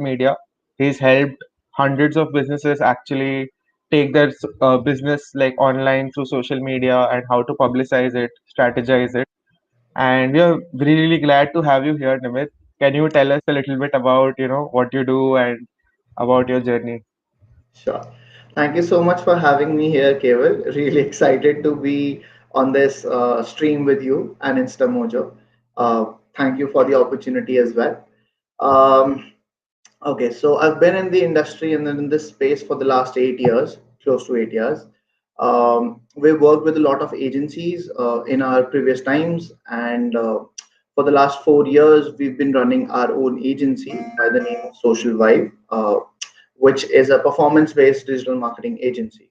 media. He's helped hundreds of businesses actually take their business like online through social media and how to publicize it, strategize it. And we are really glad to have you here, Nimit. Can you tell us a little bit about, what you do and about your journey? Sure. Thank you so much for having me here, Keval. Really excited to be on this stream with you and InstaMojo. Thank you for the opportunity as well. Um, okay, so I've been in the industry and then in this space for the last 8 years, close to 8 years. We've worked with a lot of agencies in our previous times, and for the last 4 years, we've been running our own agency by the name of SocialVIVE, which is a performance-based digital marketing agency.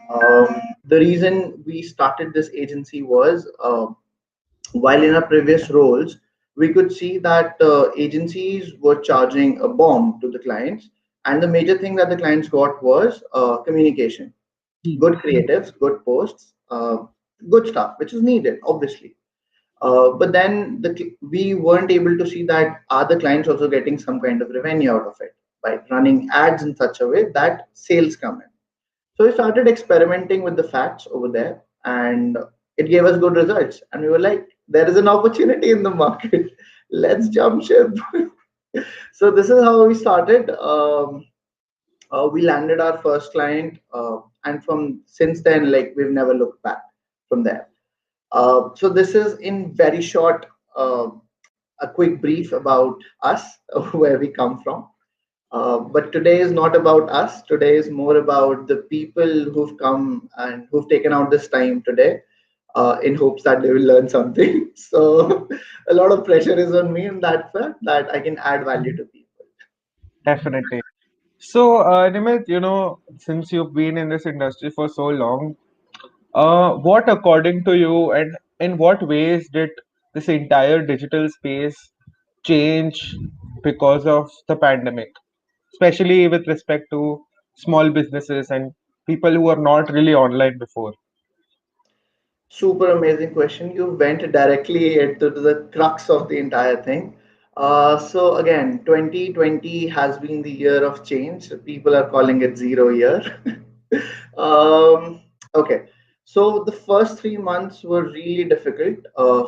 The reason we started this agency was while in our previous roles, we could see that agencies were charging a bomb to the clients, and the major thing that the clients got was communication, good creatives, good posts, good stuff, which is needed, obviously. But then we weren't able to see that are the clients also getting some kind of revenue out of it by running ads in such a way that sales come in. So we started experimenting with the facts over there, and it gave us good results. And we were like, there is an opportunity in the market. Let's jump ship. So this is how we started. We landed our first client, and from since then, like we've never looked back from there. So this is in very short, a quick brief about us, where we come from. But today is not about us. Today is more about the people who've come and who've taken out this time today in hopes that they will learn something. So a lot of pressure is on me in that fact that I can add value to people. Definitely. So, Nimit, since you've been in this industry for so long, what, according to you, and in what ways did this entire digital space change because of the pandemic, especially with respect to small businesses and people who are not really online before? Super amazing question. You went directly into the crux of the entire thing. So again, 2020 has been the year of change. People are calling it zero year. Okay, so the first 3 months were really difficult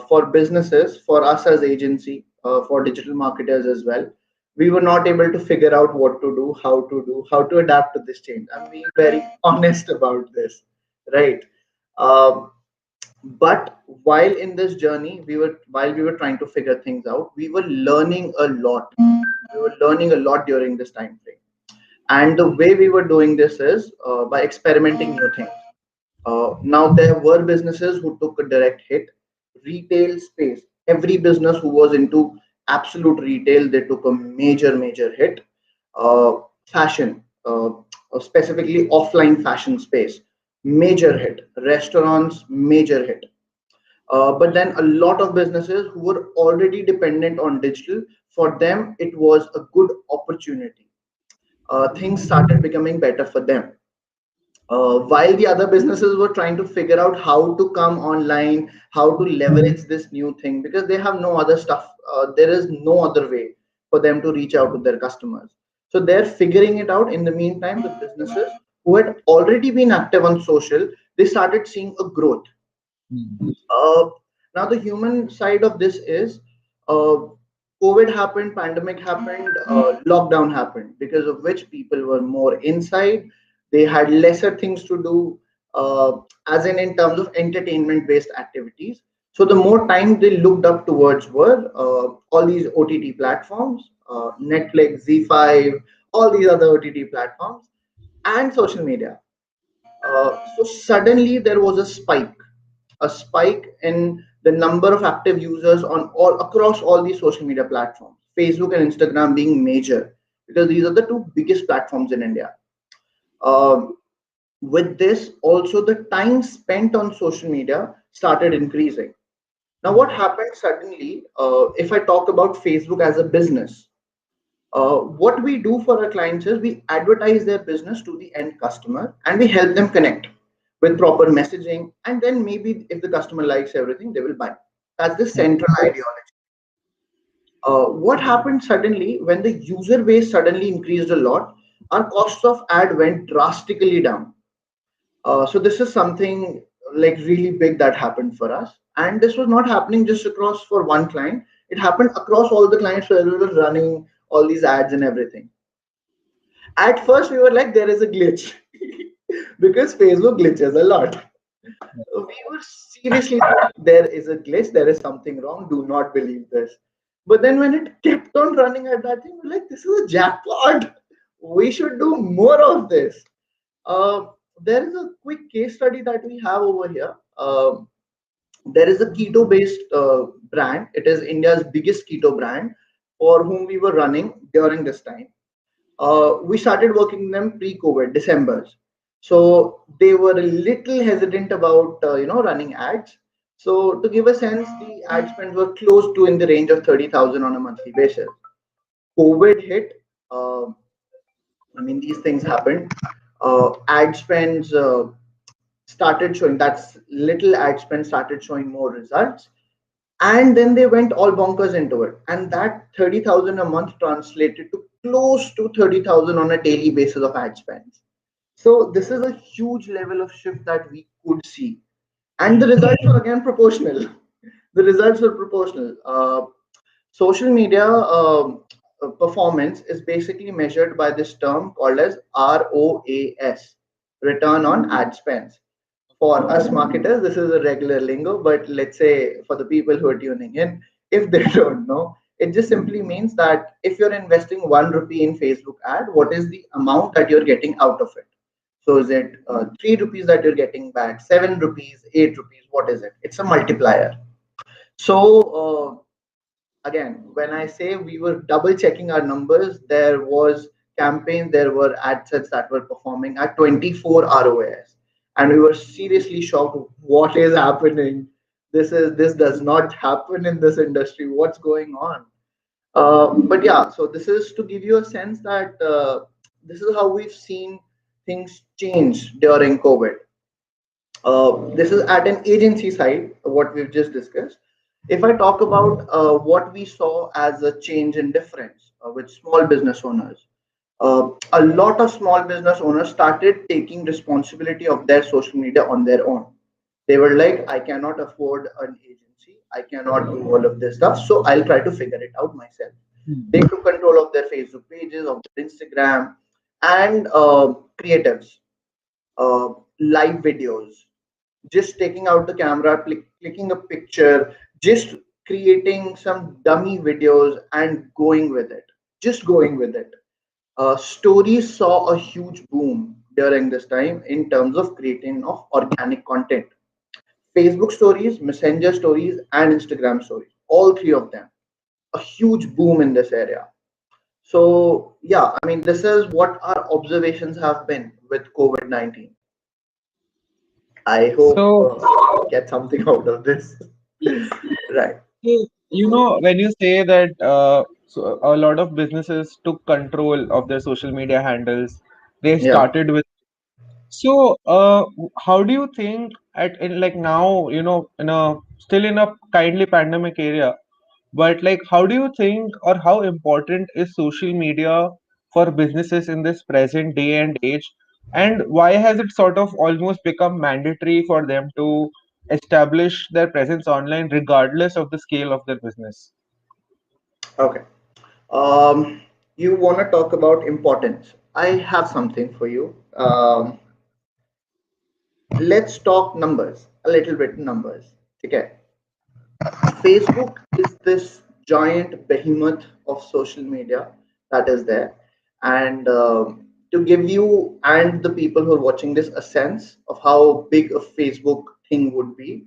for businesses, for us as agency, for digital marketers as well. We were not able to figure out what to do, how to adapt to this change. I'm being very honest about this, right? Um, but while in this journey while we were trying to figure things out, we were learning a lot. We were learning a lot during this time frame, and the way we were doing this is by experimenting new things. Now there were businesses who took a direct hit. Retail space, every business who was into absolute retail, they took a major hit. Fashion, specifically offline fashion space, major hit. Restaurants, major hit. But then a lot of businesses who were already dependent on digital, for them it was a good opportunity. Things started becoming better for them. While the other businesses were trying to figure out how to come online, how to leverage this new thing, because they have no other stuff. There is no other way for them to reach out to their customers. So they're figuring it out. In the meantime, the businesses who had already been active on social, they started seeing a growth. Uh, Now, the human side of this is uh, COVID happened, pandemic happened, lockdown happened, because of which people were more inside. They had lesser things to do, as in terms of entertainment based activities. So, the more time they looked up towards were all these OTT platforms, Netflix, Z5, all these other OTT platforms, and social media. So, suddenly there was a spike in the number of active users on all across all these social media platforms, Facebook and Instagram being major, because these are the two biggest platforms in India. Um, with this, also the time spent on social media started increasing. Now, what happened suddenly? If I talk about Facebook as a business, what we do for our clients is we advertise their business to the end customer and we help them connect with proper messaging. And then maybe if the customer likes everything, they will buy. That's the central ideology. What happened suddenly when the user base suddenly increased a lot? Our costs of ad went drastically down. So this is something like really big that happened for us, and this was not happening just across for one client. It happened across all the clients where we were running all these ads and everything. At first, we were like, there is a glitch because Facebook glitches a lot. We were seriously like, there is a glitch, there is something wrong. Do not believe this. But then when it kept on running at that thing, we're like, this is a jackpot. We should do more of this. Uh, there is a quick case study that we have over here. There is a keto based brand. It is India's biggest keto brand for whom we were running during this time. We started working with them pre-COVID, December. So they were a little hesitant about running ads. So to give a sense, the ad spends were close to in the range of 30,000 on a monthly basis. COVID hit. I mean, these things happened. Ad spends started showing that's little ad spend started showing more results, and then they went all bonkers into it, and that 30,000 a month translated to close to 30,000 on a daily basis of ad spends. So this is a huge level of shift that we could see, and the results were again proportional. The results were proportional. Social media performance is basically measured by this term called as ROAS, return on ad spends. For us marketers, this is a regular lingo, but let's say for the people who are tuning in, if they don't know, it just simply means that if you're investing 1 rupee in Facebook ad, what is the amount that you're getting out of it? So is it 3 rupees that you're getting back, 7 rupees, 8 rupees? What is it? It's a multiplier. So again, when I say we were double checking our numbers, there was campaigns, there were ad sets that were performing at 24 ROAS, and we were seriously shocked. What is happening? This does not happen in this industry. What's going on? But yeah, so this is to give you a sense that this is how we've seen things change during COVID. This is at an agency side, what we've just discussed. If I talk about what we saw as a change in difference with small business owners, a lot of small business owners started taking responsibility of their social media on their own. They were like, I cannot afford an agency, I cannot do all of this stuff, so I'll try to figure it out myself. They took control of their Facebook pages, of their Instagram, and creatives, uh, live videos, just taking out the camera, clicking a picture, just creating some dummy videos and going with it. Just going with it. Stories saw a huge boom during this time in terms of creating of organic content. Facebook stories, Messenger stories, and Instagram stories. All three of them. A huge boom in this area. So yeah, I mean, this is what our observations have been with COVID-19. I hope So, get something out of this. Right. when you say that so a lot of businesses took control of their social media handles, they Yeah. started with. So, how do you think at in like now, in a still in a kindly pandemic area, but like how do you think or how important is social media for businesses in this present day and age? And why has it sort of almost become mandatory for them to establish their presence online regardless of the scale of their business? Okay. Um, you want to talk about importance? I have something for you. Let's talk numbers. A little bit numbers. Okay. Facebook is this giant behemoth of social media that is there. And to give you and the people who are watching this a sense of how big a Facebook thing would be,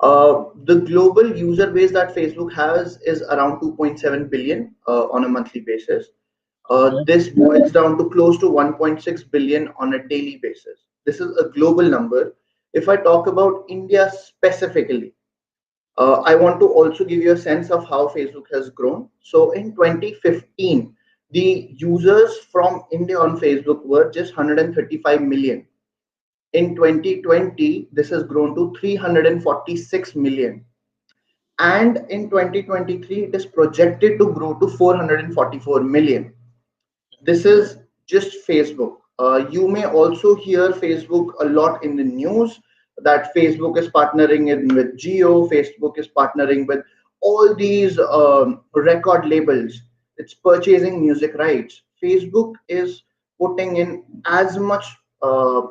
the global user base that Facebook has is around 2.7 billion on a monthly basis. This boils down to close to 1.6 billion on a daily basis. This is a global number. If I talk about India specifically, I want to also give you a sense of how Facebook has grown. So in 2015, the users from India on Facebook were just 135 million. In 2020, this has grown to 346 million. and in 2023 it is projected to grow to 444 million. This is just Facebook. You may also hear Facebook a lot in the news, that Facebook is partnering in with Geo, Facebook is partnering with all these record labels. It's purchasing music rights. Facebook is putting in as much uh,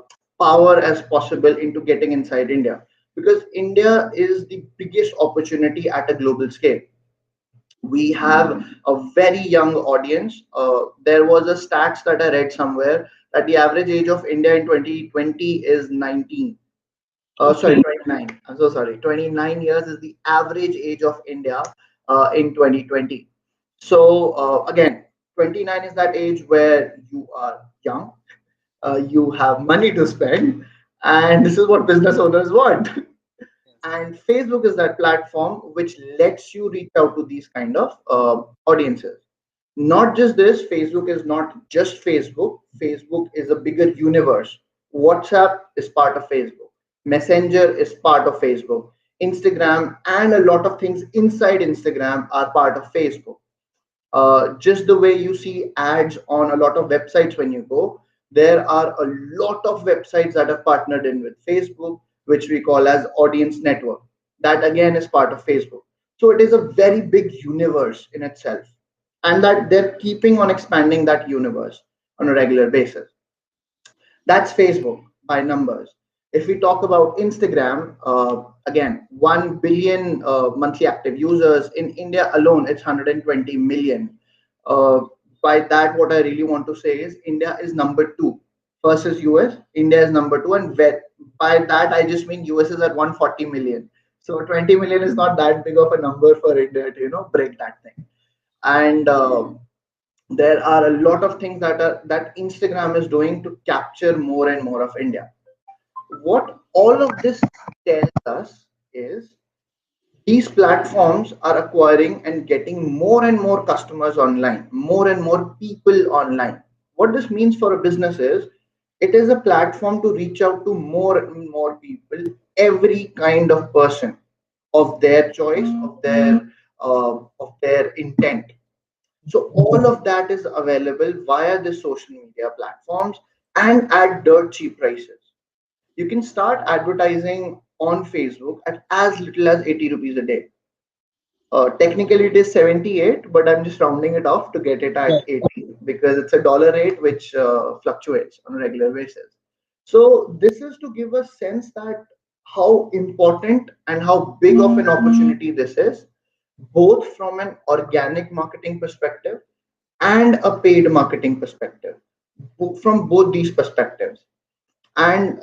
power as possible into getting inside India, because India is the biggest opportunity at a global scale. We have a very young audience. There was a stats that I read somewhere that the average age of India in 2020 is 19. Sorry, Okay. 29. I'm so sorry. 29 years is the average age of India in 2020. So again, 29 is that age where you are young, you have money to spend, and this is what business owners want. And Facebook is that platform which lets you reach out to these kind of audiences. Not just this, Facebook is not just Facebook. Facebook is a bigger universe. WhatsApp is part of Facebook, Messenger is part of Facebook, Instagram and a lot of things inside Instagram are part of Facebook. Just the way you see ads on a lot of websites when you go, there are a lot of websites that have partnered in with Facebook, which we call as audience network. That again is part of Facebook. So it is a very big universe in itself, and that they're keeping on expanding that universe on a regular basis. That's Facebook by numbers. If we talk about Instagram, again, 1 billion monthly active users. In India alone, it's 120 million. Uh, by that, what I really want to say is India is number two. First is US, India is number two, and by that, I just mean US is at 140 million. So 20 million is not that big of a number for India to, break that thing. And there are a lot of things that Instagram is doing to capture more and more of India. What all of this tells us is these platforms are acquiring and getting more and more customers online, more and more people online. What this means for a business is it is a platform to reach out to more and more people, every kind of person of their choice, of their intent. So all of that is available via the social media platforms and at dirt cheap prices. You can start advertising on Facebook at as little as 80 rupees a day. Technically, it is 78, but I'm just rounding it off to get it Yeah. at 80 because it's a dollar rate which fluctuates on a regular basis. So this is to give a sense that how important and how big of an opportunity this is, both from an organic marketing perspective and a paid marketing perspective, from both these perspectives. And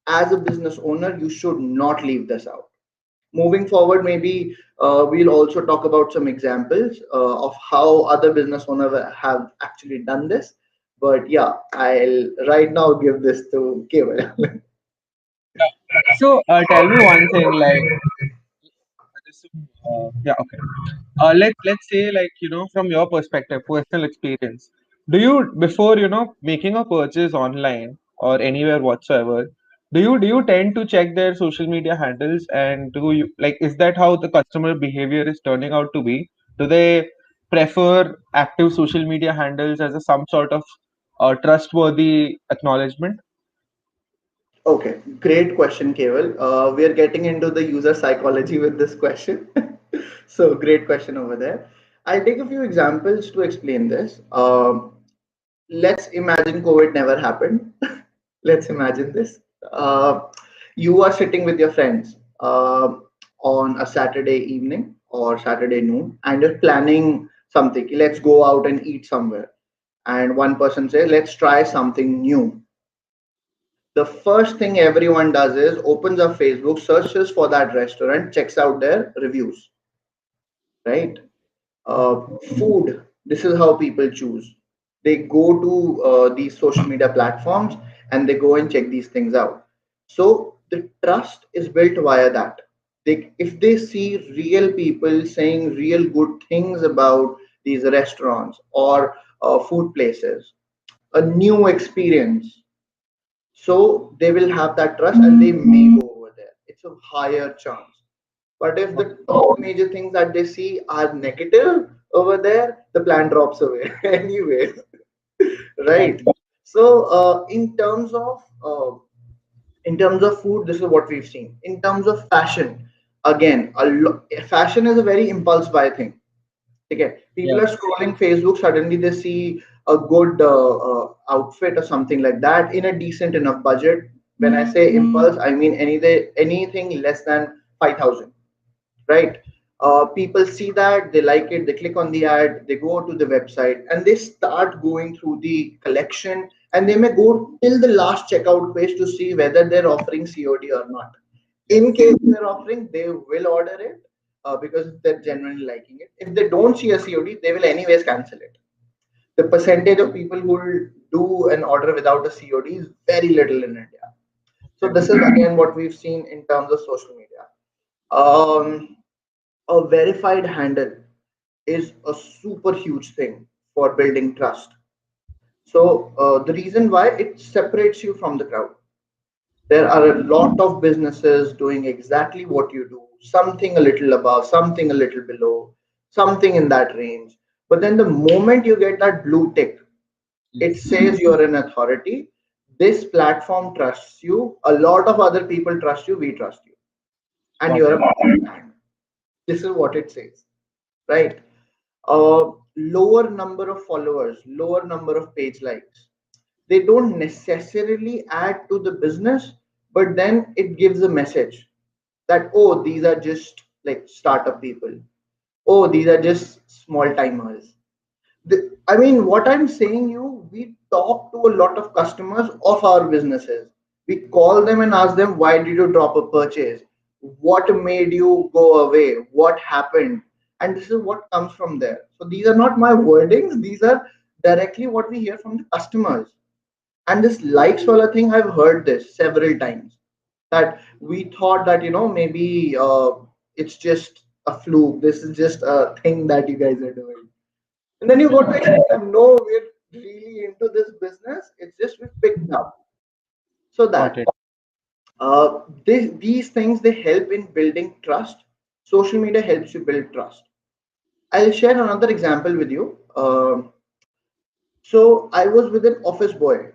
as a business owner, you should not leave this out. Moving forward, maybe we'll also talk about some examples of how other business owners have actually done this. But yeah, I'll right now give this to Keval. So, tell me one thing, like, yeah, okay. Let's say, like, from your perspective, personal experience, do you, before, making a purchase online or anywhere whatsoever, do you tend to check their social media handles, and do you, like, is that how the customer behavior is turning out to be? Do they prefer active social media handles as a some sort of trustworthy acknowledgement? Okay, great question, Keval. We are getting into the user psychology with this question. So, great question over there. I'll take a few examples to explain this. Let's imagine COVID never happened. Let's imagine this. Uh, you are sitting with your friends on a Saturday evening or Saturday noon, and you're planning something. Let's go out and eat somewhere. And one person says, let's try something new. The first thing everyone does is opens up Facebook, searches for that restaurant, checks out their reviews, right? Food, this is how people choose. They go to these social media platforms and they go and check these things out. So the trust is built via that. If they see real people saying real good things about these restaurants or food places, a new experience, so they will have that trust and they may go over there. It's a higher chance. But if the top major things that they see are negative over there, the plan drops away anyway, right? Exactly. So in terms of food, this is what we've seen. In terms of fashion, again, fashion is a very impulse buy thing. Okay, people Yeah. are scrolling Facebook, suddenly they see a good outfit or something like that in a decent enough budget. When I say impulse, I mean anything less than 5,000, right? People see that, they like it, they click on the ad, they go to the website, and they start going through the collection, and they may go till the last checkout page to see whether they're offering COD or not. In case they're offering, they will order it because they're genuinely liking it. If they don't see a COD, they will anyways cancel it. The percentage of people who will do an order without a COD is very little in India. So Okay. this is again what we've seen in terms of social media. Um, a verified handle is a super huge thing for building trust. So the reason why it separates you from the crowd. There are a lot of businesses doing exactly what you do, something a little above, something a little below, something in that range. But then the moment you get that blue tick, it Yes. says you're an authority. This platform trusts you. A lot of other people trust you. We trust you. And Got you're it. a brand. This is what it says, right? Lower number of followers, lower number of page likes. They don't necessarily add to the business, but then it gives a message that, oh, these are just like startup people. Oh, these are just small timers. I mean, what I'm saying you, we talk to a lot of customers of our businesses. We call them and ask them, why did you drop a purchase? What made you go away? What happened? And this is what comes from there. So these are not my wordings. These are directly what we hear from the customers. And this likes wala thing, I've heard this several times. That we thought that, maybe it's just a fluke. This is just a thing that you guys are doing. And then you go to explain them, no, we're really into this business. It's just we picked up. So Got that it. these things they help in building trust. Social media helps you build trust. I'll share another example with you. So I was with an office boy.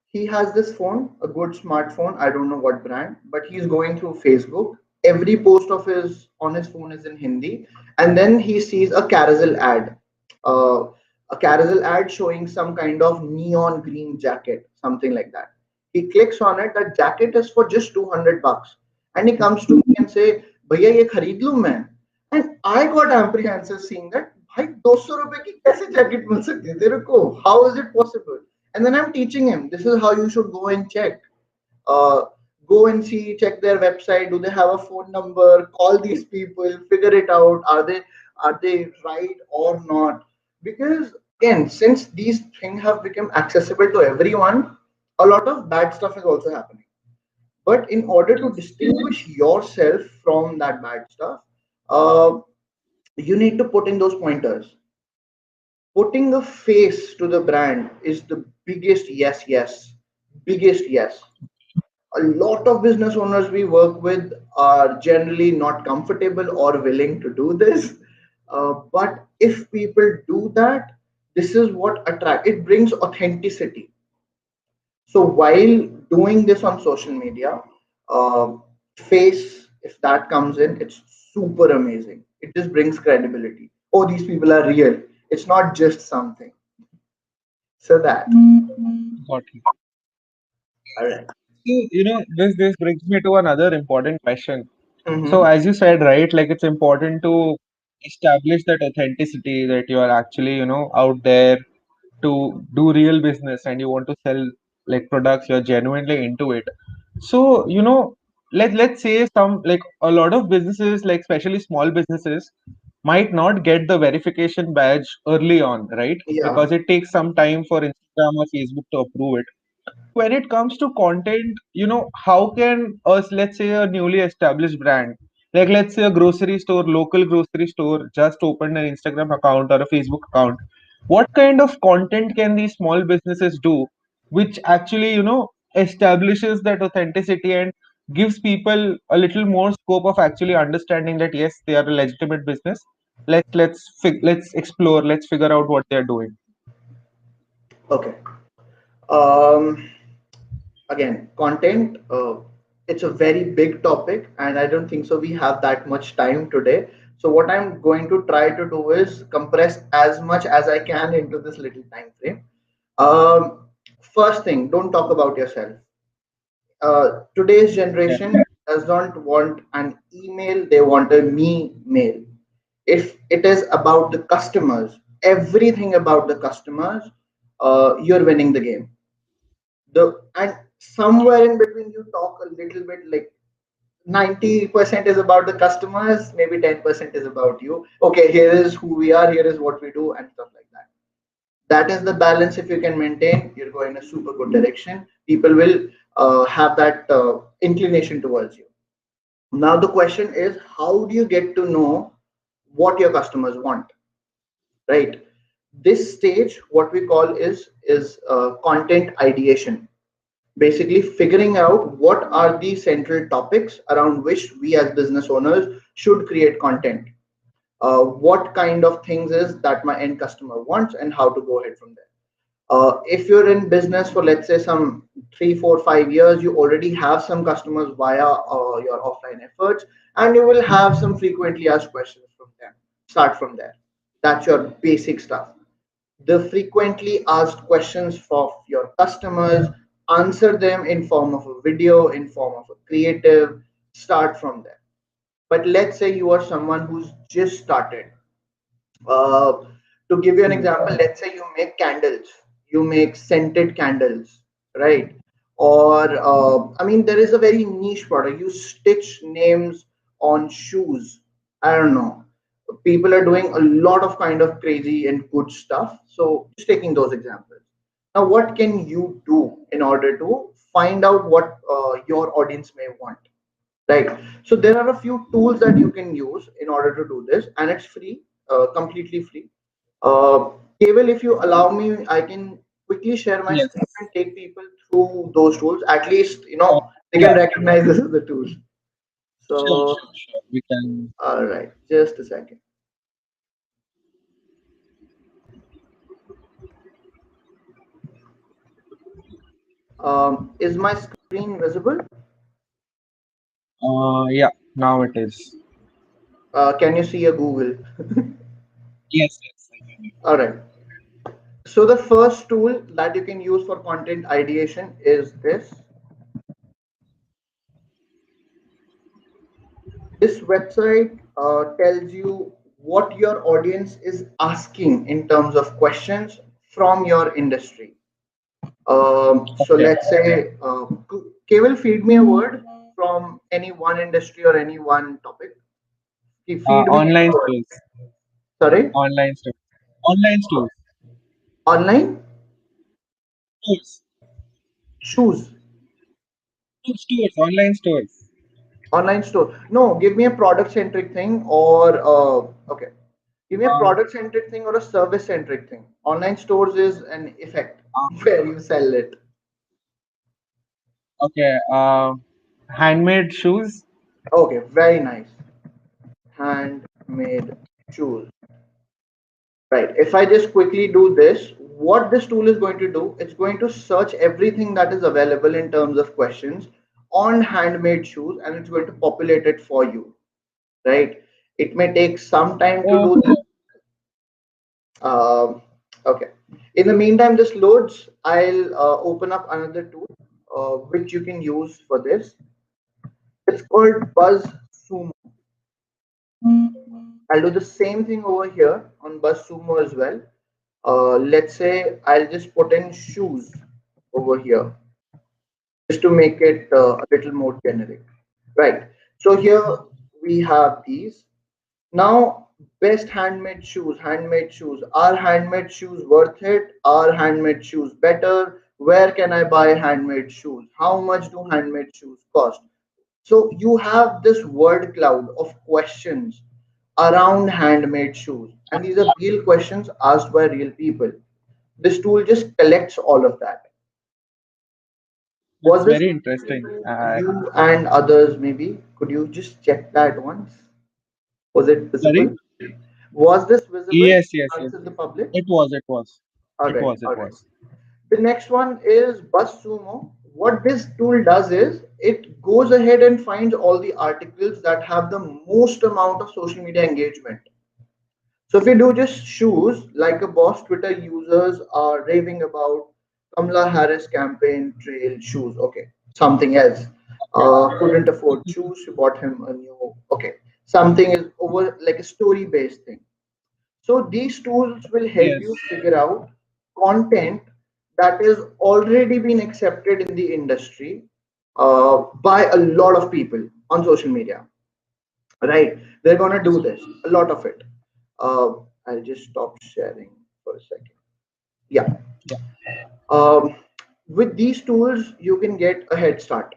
He has this phone, a good smartphone. I don't know what brand, but he's going through Facebook. Every post of his on his phone is in Hindi, and then he sees a carousel ad, uh, a carousel ad showing some kind of neon green jacket, something like that. He clicks on it. That jacket is for just 200 bucks, and he comes to me and say, "भैया ये खरीद लूं मैं?" And I got apprehensive seeing that. भाई 200 रुपए की कैसे jacket मिल सकती है तेरे को? How is it possible? And then I'm teaching him, this is how you should go and check. Uh, Go and see, check their website. Do they have a phone number? Call these people, figure it out. Are they right or not? Because again, since these things have become accessible to everyone, a lot of bad stuff is also happening. But in order to distinguish yourself from that bad stuff, uh, you need to put in those pointers. Putting a face to the brand is the biggest biggest yes. A lot of business owners we work with are generally not comfortable or willing to do this. But if people do that, this is what attract, it brings authenticity. So while doing this on social media, uh, face, if that comes in, it's super amazing. It just brings credibility. Oh, these people are real. It's not just something. So that. Got it. All right. So, this brings me to another important question. So, Mm-hmm. as you said, right, like it's important to establish that authenticity that you are actually, out there to do real business and you want to sell like products, you're genuinely into it. So, let's say some like a lot of businesses, like especially small businesses, might not get the verification badge early on, right? Yeah. Because it takes some time for Instagram or Facebook to approve it. When it comes to content, how can us, let's say a newly established brand, like let's say a grocery store, local grocery store, just opened an Instagram account or a Facebook account, what kind of content can these small businesses do which actually, establishes that authenticity and gives people a little more scope of actually understanding that yes, they are a legitimate business. Let's explore, let's figure out what they're doing. Okay. Um, Again, content. It's a very big topic, and I don't think so. We have that much time today. So what I'm going to try to do is compress as much as I can into this little time frame. Um, First thing, don't talk about yourself. Today's Yeah. generation does not want an email; they want a me mail. If it is about the customers, everything about the customers, you're winning the game. The and somewhere in between you talk a little bit like 90% is about the customers, maybe 10% is about you. Okay, here is who we are, here is what we do, and stuff like that. That is the balance. If you can maintain, you're going in a super good direction. People will have that inclination towards you. Now the question is, how do you get to know what your customers want, right? This stage, what we call is content ideation, basically figuring out what are the central topics around which we as business owners should create content. What kind of things is that my end customer wants, and how to go ahead from there. If you're in business for, let's say, some 3 4 5 years, you already have some customers via your offline efforts, and you will have some frequently asked questions from them. Start from there. That's your basic stuff. The frequently asked questions of your customers, answer them in form of a video, in form of a creative. Start from there. But let's say you are someone who's just started. uh, to give you an Hmm. example, let's say you make candles, you make scented candles, right? Or I mean, there is a very niche product. You stitch names on shoes. I don't know. People are doing a lot of kind of crazy and good stuff. So just taking those examples. Now, what can you do in order to find out what your audience may want? Right. So there are a few tools that you can use in order to do this, and it's free, completely free. Uh, Cable, if you allow me, I can quickly share my Yes. screen and take people through those tools. At least, Uh, they can yeah. recognize this is the tool. Sure, So, sure, sure. We can. all right, just a second. Is my screen visible? Yeah. Now it is. Can you see a Google? Yes, yes. I can. All right. So the first tool that you can use for content ideation is this. This website tells you what your audience is asking in terms of questions from your industry. So Okay. let's say, Kay will feed me a word from any one industry or any one topic. Feed me Online a word. stores. Sorry, Online stores. Online stores. online Stores. shoes, Stores. Online stores. online store. No, give me a product centric thing, or okay, give me a Uh, product centric thing or a service centric thing. Online stores is an effect where you sell it. okay. Handmade shoes. Okay, very nice. Handmade shoes. Right. If I just quickly do this, what this tool is going to do, it's going to search everything that is available in terms of questions on handmade shoes, and it's going to populate it for you. Right. It may take some time to do this. Okay. Um, okay. In the meantime, this loads. I'll open up another tool which you can use for this. It's called Buzz Sumo. I'll do the same thing over here on Bus Sumo as well. Let's say I'll just put in shoes over here just to make it a little more generic. Right. So here we have these. Now, best handmade shoes. Handmade shoes. Are handmade shoes worth it? Are handmade shoes better? Where can I buy handmade shoes? How much do handmade shoes cost? So you have this word cloud of questions around handmade shoes, and these are real questions asked by real people. This tool just collects all of that. That's Was this very visible interesting. to you and others? Maybe could you just check that once? Was it Sorry? visible? Was this visible? Yes, yes, yes. Answer the public. It was, it was. All It right, was, it all right. was. The next one is BuzzSumo. What this tool does is it goes ahead and finds all the articles that have the most amount of social media engagement. So if you do just shoes, like a boss, Twitter users are raving about Kamala Harris campaign trail shoes. Okay, something else. Yeah. Couldn't afford shoes. She bought him a new. Okay, something is over like a story based thing. So these tools will help you Yes. figure out content that is already been accepted in the industry by a lot of people on social media. Right? They're gonna do this. A lot of it. Uh, I'll just stop sharing for a second. Yeah. Yeah. Um, with these tools, you can get a head start.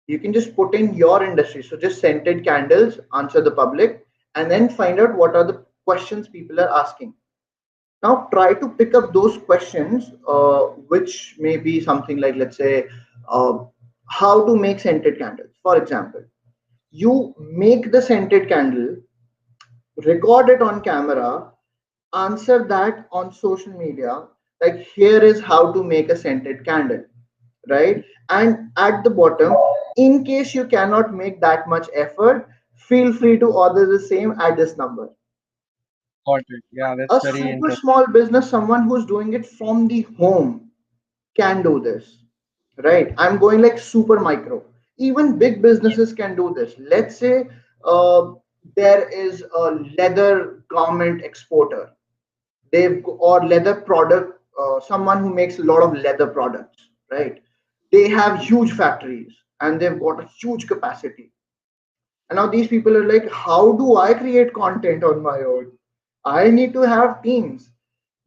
You can just put in your industry. So just scented candles, answer the public, and then find out what are the questions people are asking. Now try to pick up those questions, which may be something like, let's say, uh, how to make scented candles. For example, you make the scented candle, record it on camera, answer that on social media, like here is how to make a scented candle, right? And at the bottom, in case you cannot make that much effort, feel free to order the same at this number. Got it. Yeah, that's A very super interesting. small business, someone who's doing it from the home, can do this, right? I'm going like super micro. Even big businesses can do this. Let's say uh, there is a leather garment exporter, or leather product, someone who makes a lot of leather products, right? They have huge factories and they've got a huge capacity. And now these people are like, how do I create content on my own? I need to have teams.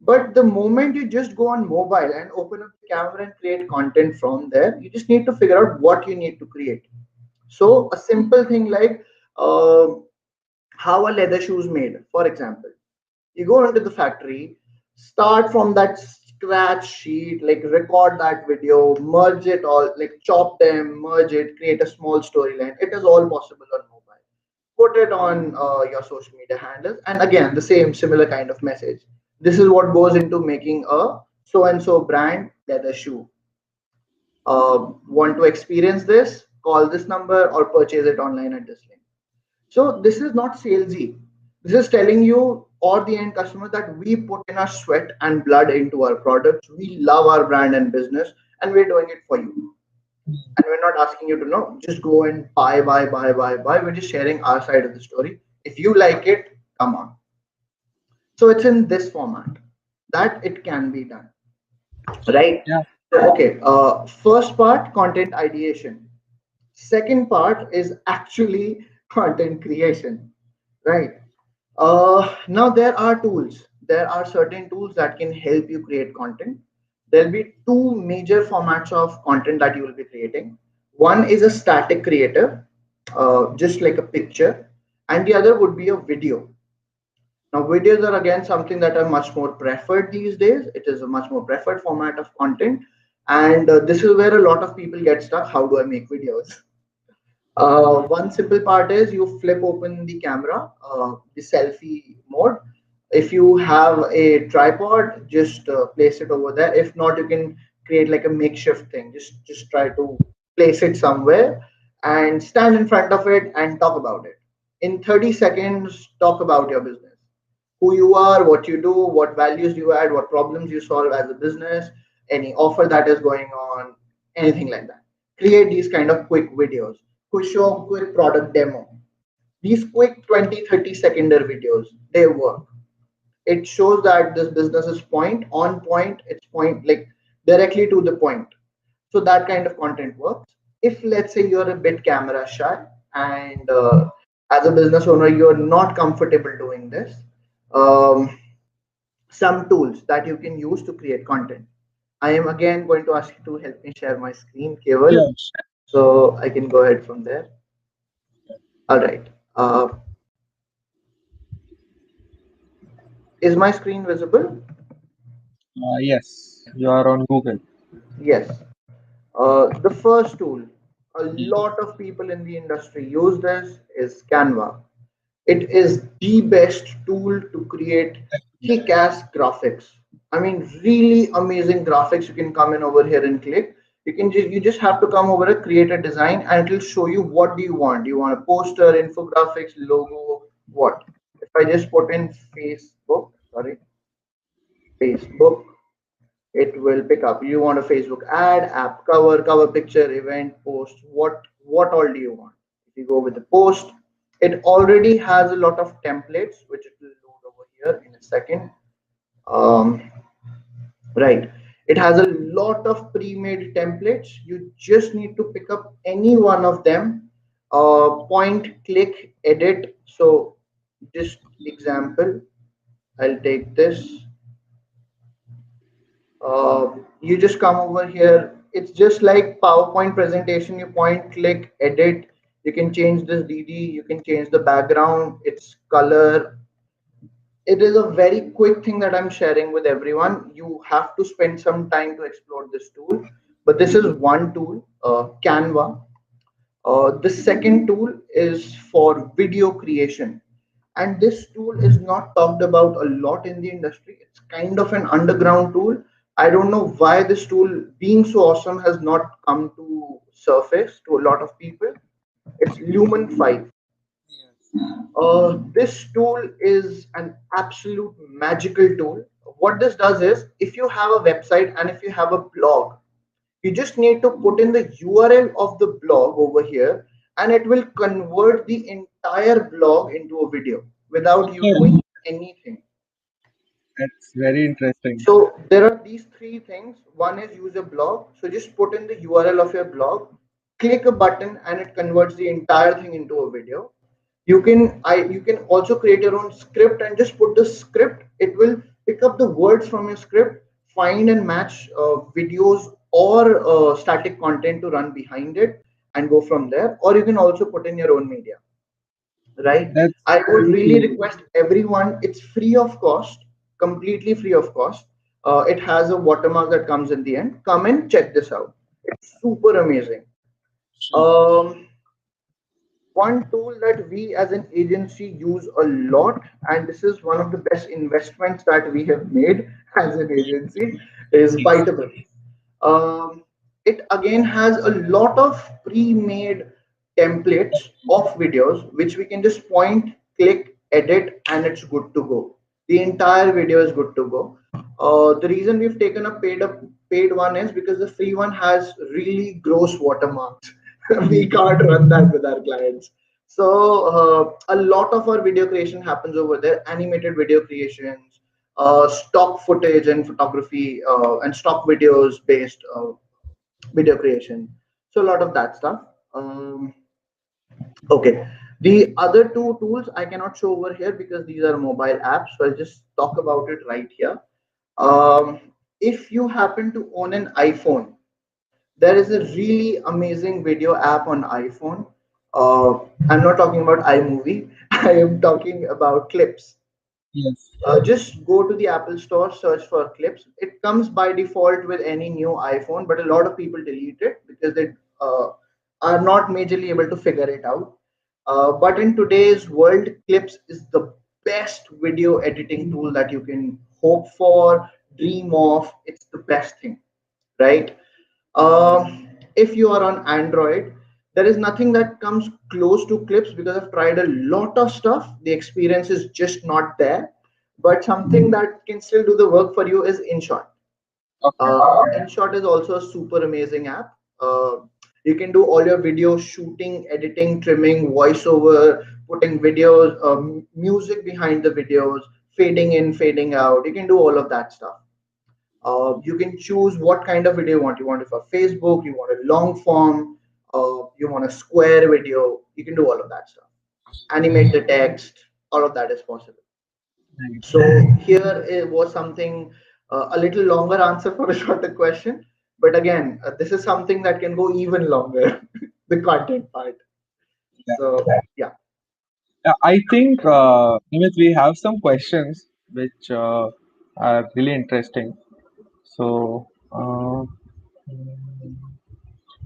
But the moment you just go on mobile and open up the camera and create content from there, you just need to figure out what you need to create. So a simple thing like uh, how a leather shoe is made, for example. You go into the factory, start from that scratch sheet, like record that video, merge it all, like chop them, merge it, create a small storyline. It is all possible on mobile. Put it on your social media handles, and again, the same similar kind of message. This is what goes into making a so and so brand leather shoe. Want to experience this? Call this number or purchase it online at this link. So this is not salesy. This is telling you or the end customer that we put in our sweat and blood into our products. We love our brand and business, and we're doing it for you. And we're not asking you to know, just go and buy, buy, buy, buy, buy. We're just sharing our side of the story. If you like it, come on. So it's in this format that it can be done, right? Yeah. So, okay. First part, content ideation. Second part is actually content creation, right? Now there are tools. There are certain tools that can help you create content. There'll be two major formats of content that you will be creating. One is a static creator, just like a picture, and the other would be a video. Now, videos are again something that are much more preferred these days. It is a much more preferred format of content, and this is where a lot of people get stuck. How do I make videos? One simple part is you flip open the camera, the selfie mode. If you have a tripod, just place it over there. If not, you can create like a makeshift thing. Just try to place it somewhere and stand in front of it and talk about it. In 30 seconds, talk about your business, who you are, what you do, what values you add, what problems you solve as a business, any offer that is going on, anything like that. Create these kind of quick videos, quick show, quick product demo. These quick 20-30 seconder videos, they work. It shows that this business is point on point, it's point like directly to the point. So that kind of content works. If let's say you're a bit camera shy and as a business owner you're not comfortable doing this, um, some tools that you can use to create content. I am again going to ask you to help me share my screen, Keval, Sure. so I can go ahead from there. All right. Is my screen visible? Yes, you are on Google. Yes. The first tool a lot of people in the industry use this is Canva. It is the best tool to create kick-ass graphics. I mean, really amazing graphics. You can come in over here and click. You just have to come over and create a design, and it will show you what do you want. Do you want a poster, infographics, logo, what? If I just put in Facebook, it will pick up. You want a Facebook ad, app cover, cover picture, event, post. What all do you want? If you go with the post, it already has a lot of templates, which it will load over here in a second. Um, right. It has a lot of pre-made templates. You just need to pick up any one of them. Point, click, edit. So just example, I'll take this. You just come over here. It's just like PowerPoint presentation. You point, click, edit. You can change this DD. You can change the background, its color. It is a very quick thing that I'm sharing with everyone. You have to spend some time to explore this tool. But this is one tool, Canva. The second tool is for video creation. And this tool is not talked about a lot in the industry. It's kind of an underground tool. I don't know why this tool, being so awesome, has not come to surface to a lot of people. It's Lumen 5. This tool is an absolute magical tool. What this does is, if you have a website and if you have a blog, you just need to put in the URL of the blog over here, and it will convert the entire blog into a video without you Oh, doing anything. that's very interesting. So there are these three things. One is use a blog. So just put in the URL of your blog, click a button, and it converts the entire thing into a video. You can also create your own script and just put the script. It will pick up the words from your script, find and match videos or static content to run behind it, and go from there. Or you can also put in your own media, right? That's I would very really cool. request everyone, it's free of cost, completely free of cost. It has a watermark that comes in the end. Come and check this out. It's super amazing. Sure. um, One tool that we as an agency use a lot, and this is one of the best investments that we have made as an agency, is Yes. Bytable. It again has a lot of pre-made templates of videos which we can just point, click, edit, and it's good to go. The entire video is good to go. The reason we've taken a paid one is because the free one has really gross watermarks. We can't run that with our clients. So a lot of our video creation happens over there, animated video creations, stock footage and photography, and stock videos based video creation. So a lot of that stuff. Okay. The other two tools I cannot show over here because these are mobile apps. So I'll just talk about it right here. Um, if you happen to own an iPhone, there is a really amazing video app on iPhone. I'm not talking about iMovie. I am talking about Clips. Yes. Just go to the Apple Store, search for Clips. It comes by default with any new iPhone, but a lot of people delete it because they uh, are not majorly able to figure it out. But in today's world, Clips is the best video editing tool that you can hope for, dream of. It's the best thing, right? If you are on Android, there is nothing that comes close to Clips because I've tried a lot of stuff. The experience is just not there. But something that can still do the work for you is InShot. Okay. InShot is also a super amazing app. You can do all your video shooting, editing, trimming, voiceover, putting videos, music behind the videos, fading in, fading out. You can do all of that stuff. You can choose what kind of video you want. You want it for Facebook, you want a long form, you want a square video. You can do all of that stuff. Animate the text, all of that is possible. Nice. So here it was something a little longer answer for a shorter question. But again, this is something that can go even longer, the content part. Yeah. So yeah. I think, Nimit, we have some questions which are really interesting. So,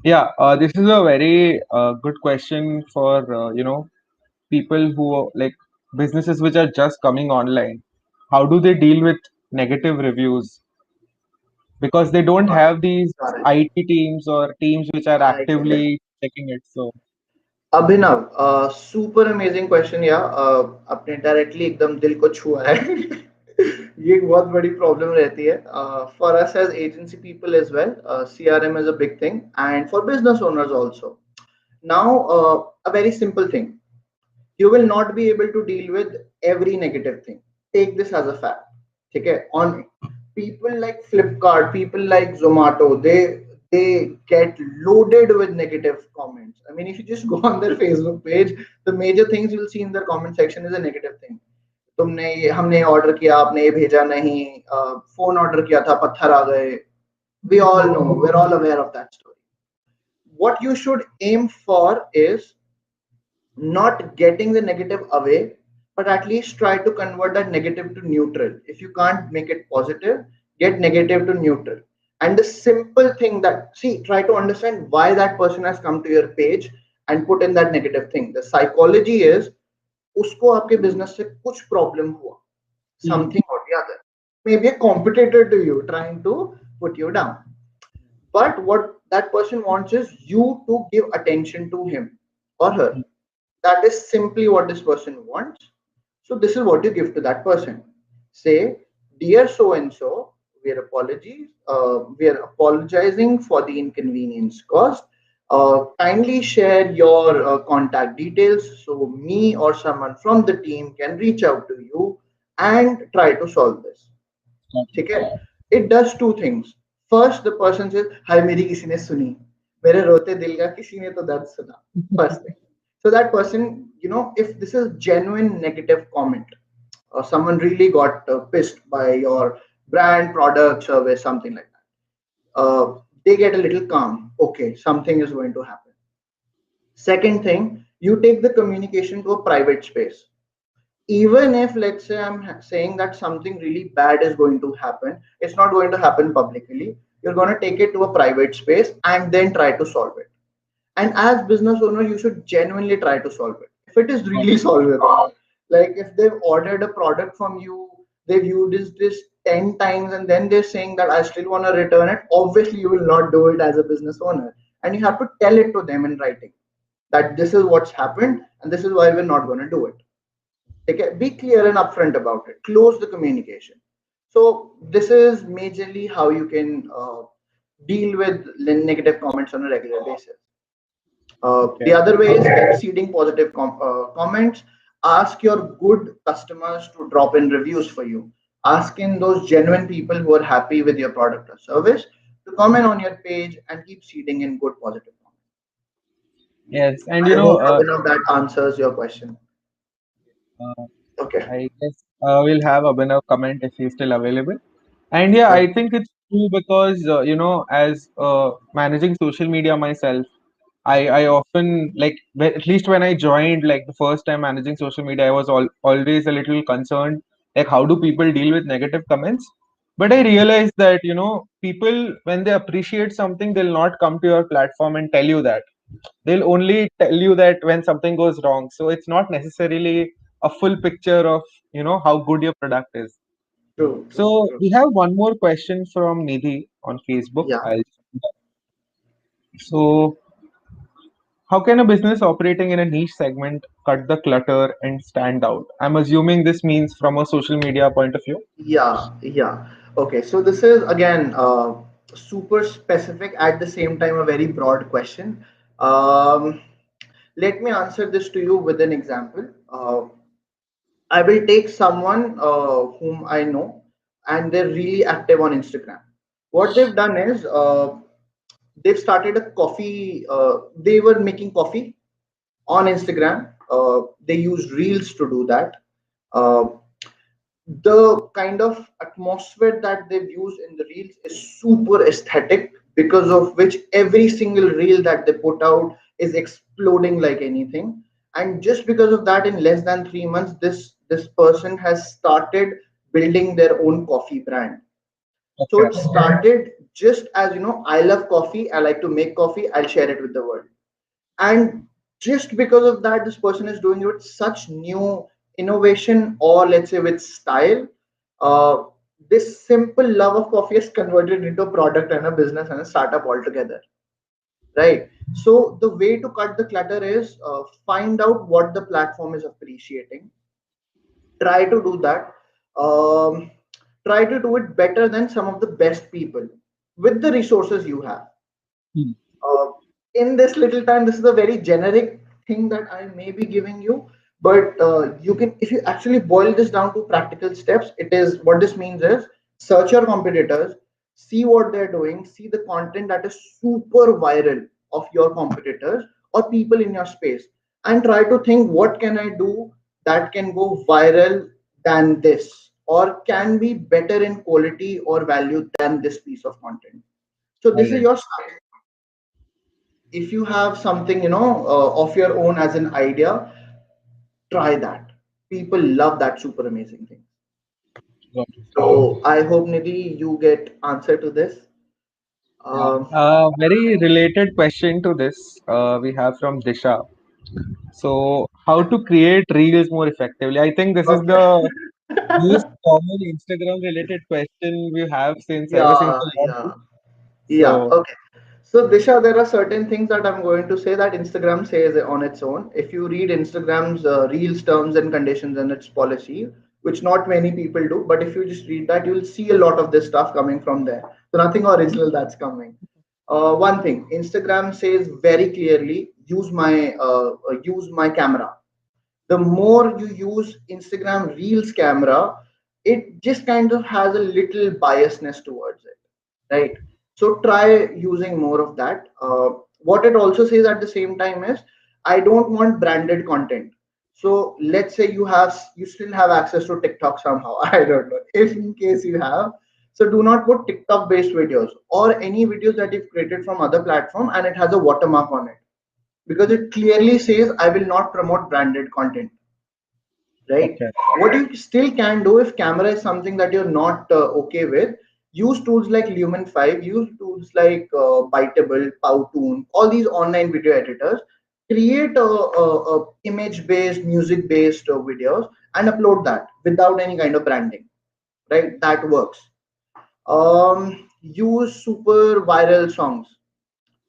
Yeah, this is a very good question for people who like businesses which are just coming online. How do they deal with negative reviews? Because they don't Got it. have these Got it. IT teams or teams which are I get it. actively checking it. So Abhinav, super amazing question या आपने directly एकदम दिल को छुआ है. ये एक बहुत बड़ी प्रॉब्लम रहती है for us as agency people as well. CRM is a big thing, and for business owners also. Now, a very simple thing. You will not be able to deal with every negative thing. Take this as a fact. Okay? On people like Flipkart, people like Zomato, they get loaded with negative comments. I mean, if you just go on their Facebook page, the major things you'll see in their comment section is a negative thing. तुमने ये हमने order किया आपने ये भेजा नहीं phone order किया था पत्थर आ गए. We all know, we're all aware of that story. What you should aim for is not getting the negative away, but at least try to convert that negative to neutral. If you can't make it positive, get negative to neutral. And the simple thing that, see, try to understand why that person has come to your page and put in that negative thing. The psychology is उसको आपके business से कुछ problem हुआ, something or the other. Maybe a competitor to you trying to put you down. But what that person wants is you to give attention to him or her. That is simply what this person wants. So this is what you give to that person. Say, dear so and so, we are apologizing for the inconvenience caused. Kindly share your contact details so me or someone from the team can reach out to you and try to solve this. ठीक है. It does two things. First, the person says, हाय मेरी किसी ने सुनी, मेरे रोते दिल का किसी ने तो दर्द सुना. First thing. So that person, if this is genuine negative comment, or someone really got pissed by your brand, product, service, something like that, they get a little calm. Okay, something is going to happen. Second thing, you take the communication to a private space. Even if, let's say, I'm saying that something really bad is going to happen, it's not going to happen publicly. You're going to take it to a private space and then try to solve it. And as business owner, you should genuinely try to solve it if it is really solvable. Like if they've ordered a product from you, they've used this 10 times and then they're saying that I still want to return it, obviously you will not do it as a business owner, and you have to tell it to them in writing that this is what's happened and this is why we're not going to do it. Okay, be clear and upfront about it. Close the communication. So this is majorly how you can deal with negative comments on a regular basis. The okay, other way is keep seeding positive comments. Ask your good customers to drop in reviews for you. Ask in those genuine people who are happy with your product or service to comment on your page and keep seeding in good positive comments. yes, and I hope Abhinav that answers your question. uh, Okay. I guess we'll have Abhinav comment if he's still available. And yeah, Sure. I think it's true because as managing social media myself, I often like at least when I joined like the first time managing social media, I was always a little concerned like how do people deal with negative comments. But I realized that people when they appreciate something, they'll not come to your platform and tell you that. They'll only tell you that when something goes wrong. So it's not necessarily a full picture of how good your product is. True, true, So true. we have one more question from Nidhi on Facebook. Yeah. So how can a business operating in a niche segment cut the clutter and stand out? I'm assuming this means from a social media point of view. Yeah, yeah. Okay, so this is again super specific at the same time a very broad question. Um, Let me answer this to you with an example. I will take someone whom I know and they're really active on Instagram. What they've done is they've started a coffee, they were making coffee on Instagram. They used Reels to do that. Uh, the kind of atmosphere that they've used in the reels is super aesthetic, because of which every single reel that they put out is exploding like anything. And just because of that, in less than 3 months, this person has started building their own coffee brand. So Okay. it started just as I love coffee, I like to make coffee, I'll share it with the world. And just because of that, this person is doing it with such new innovation, or let's say with style. uh, this simple love of coffee is converted into a product and a business and a startup altogether, right? So the way to cut the clutter is, find out what the platform is appreciating, try to do that. um, Try to do it better than some of the best people with the resources you have. Hmm. uh, in this little time, this is a very generic thing that I may be giving you, but you can, if you actually boil this down to practical steps, it is, what this means is, search your competitors, see what they're doing, see the content that is super viral of your competitors or people in your space, and try to think, what can I do that can go viral than this, or can be better in quality or value than this piece of content. So All this is right. your starting. If you have something of your own as an idea, try that. People love that super amazing thing. Got it. So I hope, Nidhi, you get answer to this. Yeah. um, Very related question to this we have from Disha. So, how to create reels more effectively? I think this is okay. the most common Instagram related question we have since ever since Yeah, the yeah. launch. Yeah, So, okay. So, Disha, there are certain things that I'm going to say that Instagram says on its own. If you read Instagram's Reels terms and conditions and its policy, which not many people do, but if you just read that, you'll see a lot of this stuff coming from there. So, nothing original that's coming. One thing, Instagram says very clearly, use my camera. The more you use Instagram Reels camera, it just kind of has a little biasness towards it, right? So try using more of that. What it also says at the same time is, I don't want branded content. So let's say you still have access to TikTok somehow. I don't know if in case you have. So do not put TikTok based videos or any videos that you've created from other platform and it has a watermark on it, because it clearly says I will not promote branded content, right? okay, What you still can do, if camera is something that you're not okay with, use tools like Lumen 5, use tools like Bytable, Powtoon, all these online video editors, create a image based, music based videos and upload that without any kind of branding, right? That works. Use super viral songs.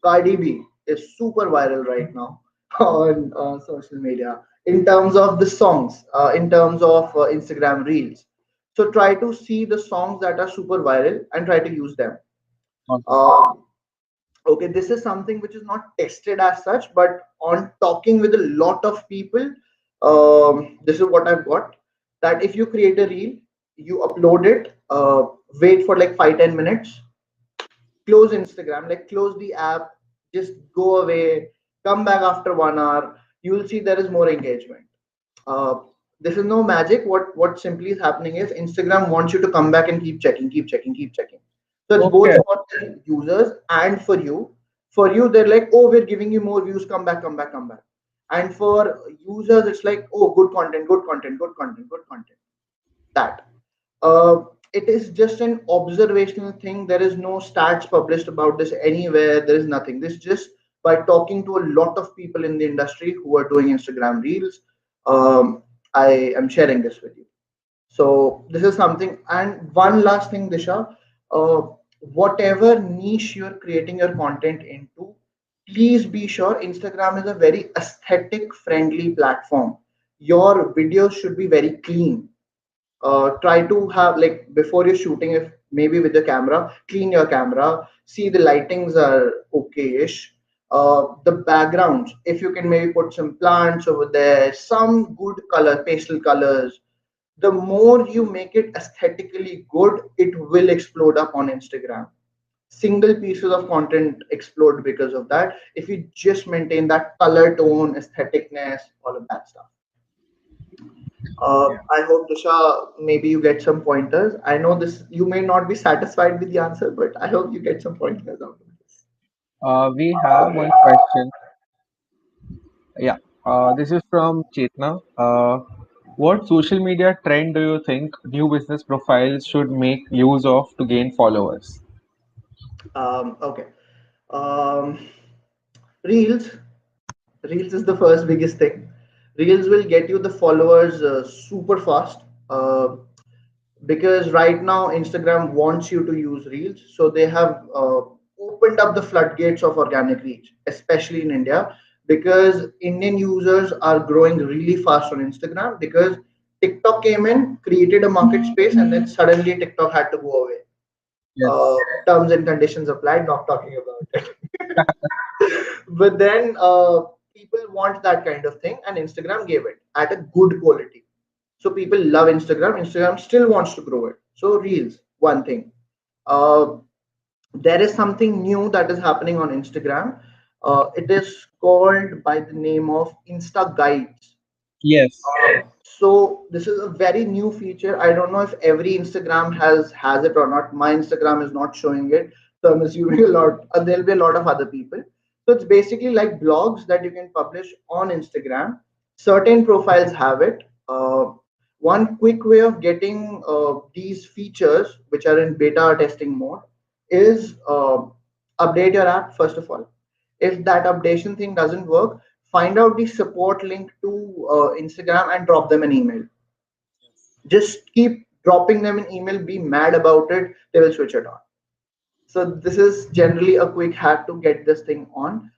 Cardi B is super viral right now on social media in terms of the songs, in terms of Instagram Reels. So try to see the songs that are super viral and try to use them. okay, Uh, okay, this is something which is not tested as such, but on talking with a lot of people, this is what I've got. That if you create a reel, you upload it, wait for like 5-10 minutes, close Instagram, like close the app, just go away, come back after 1 hour. You will see there is more engagement. Uh, this is no magic. What simply is happening is Instagram wants you to come back and keep checking, keep checking, keep checking. So it's both okay, for the users and for you. For you, they're like, oh, we're giving you more views. Come back, come back, come back. And for users, it's like, oh, good content, good content, good content, good content. That it is just an observational thing. There is no stats published about this anywhere. There is nothing. This just by talking to a lot of people in the industry who are doing Instagram Reels. Um, I am sharing this with you. So this is something. And one last thing, Disha, uh, whatever niche you're creating your content into, please be sure Instagram is a very aesthetic friendly platform. Your videos should be very clean. Try to have, like, before you're shooting, if maybe with the camera, clean your camera, see the lightings are okay-ish. The backgrounds, if you can maybe put some plants over there, some good color, pastel colors. The more you make it aesthetically good, it will explode up on Instagram. Single pieces of content explode because of that, if you just maintain that color tone, aestheticness, all of that stuff. yeah. I hope, Disha, maybe you get some pointers. I know this, you may not be satisfied with the answer, but I hope you get some pointers out of this. We have one question. Yeah. This is from Chetna. What social media trend do you think new business profiles should make use of to gain followers? Okay. Um, Reels. Reels is the first biggest thing. Reels will get you the followers super fast. Because right now Instagram wants you to use Reels, so they have opened up the floodgates of organic reach, especially in India, because Indian users are growing really fast on Instagram because TikTok came in, created a market space, and then suddenly TikTok had to go away. Yes. Terms and conditions applied, not talking about it. But then people want that kind of thing, and Instagram gave it at a good quality. So people love Instagram. Instagram still wants to grow it. So Reels, one thing. Uh, there is something new that is happening on Instagram. It is called by the name of Insta Guides. Yes. So this is a very new feature. I don't know if every Instagram has it or not. My Instagram is not showing it, so I'm assuming a lot. There'll be a lot of other people. So it's basically like blogs that you can publish on Instagram. Certain profiles have it. One quick way of getting these features, which are in beta testing mode, is update your app first of all. If that updation thing doesn't work, find out the support link to Instagram and drop them an email. Just keep dropping them an email, be mad about it, they will switch it on. So this is generally a quick hack to get this thing on.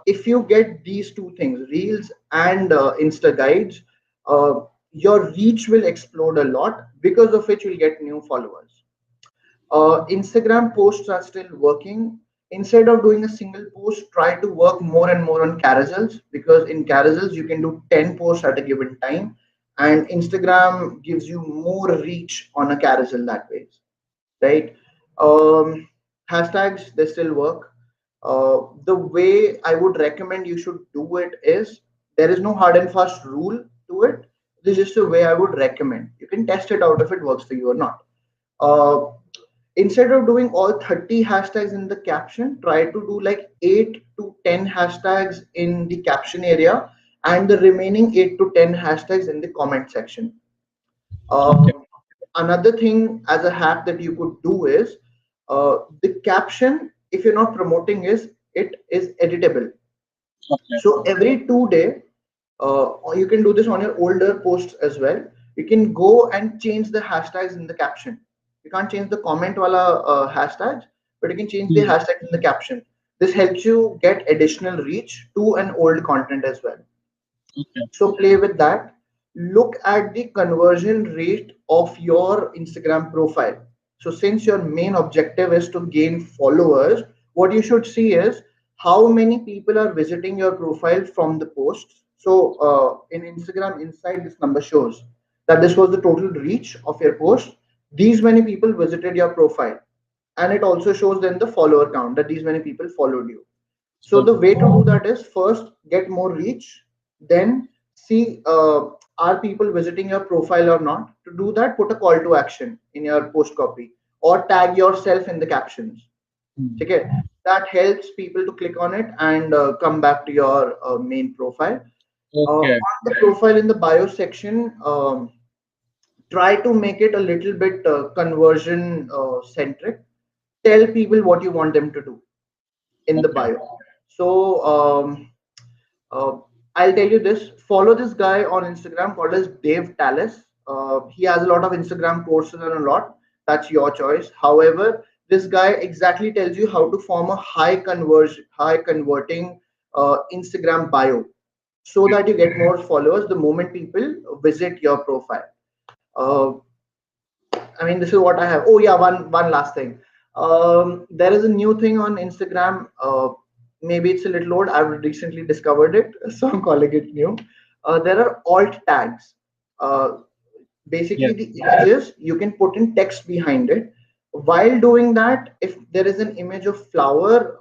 If you get these two things, Reels and Insta Guides, uh, your reach will explode a lot, because of which you'll get new followers. Instagram posts are still working. Instead of doing a single post, try to work more and more on carousels, because in carousels you can do 10 posts at a given time, and Instagram gives you more reach on a carousel that way, right? Um, Hashtags, they still work. The way I would recommend you should do it is, there is no hard and fast rule to it. This is just a way I would recommend. You can test it out if it works for you or not. Uh, Instead of doing all 30 hashtags in the caption, try to do like 8 to 10 hashtags in the caption area, and the remaining 8 to 10 hashtags in the comment section. Okay. um, Another thing as a hack that you could do is, the caption, if you're not promoting, is it is editable. Okay. So every 2 day, or you can do this on your older posts as well. You can go and change the hashtags in the caption. You can't change the comment wala hashtags, but you can change the Hmm. hashtags in the caption. This helps you get additional reach to an old content as well. Okay. So play with that. Look at the conversion rate of your Instagram profile. So since your main objective is to gain followers, what you should see is how many people are visiting your profile from the posts. So in Instagram Inside, this number shows that this was the total reach of your post. These many people visited your profile, and it also shows then the follower count, that these many people followed you. So the Okay. way to do that is, first get more reach, then see are people visiting your profile or not. To do that, put a call to action in your post copy, or tag yourself in the captions. Hmm. Okay, that helps people to click on it and come back to your main profile. Okay. On the profile in the bio section, try to make it a little bit conversion centric. Tell people what you want them to do in the Okay. bio. So uh, I'll tell you this. Follow this guy on Instagram called as Dave Tallis. He has a lot of Instagram courses and a lot. That's your choice. However, this guy exactly tells you how to form a high converting Instagram bio, so that you get more followers the moment people visit your profile. Uh, I mean, this is what I have. Oh yeah, one last thing. There is a new thing on Instagram. Maybe it's a little old. I've recently discovered it, so I'm calling it new. There are alt tags. Uh, Basically, Yes. the images you can put in text behind it. While doing that, if there is an image of flower,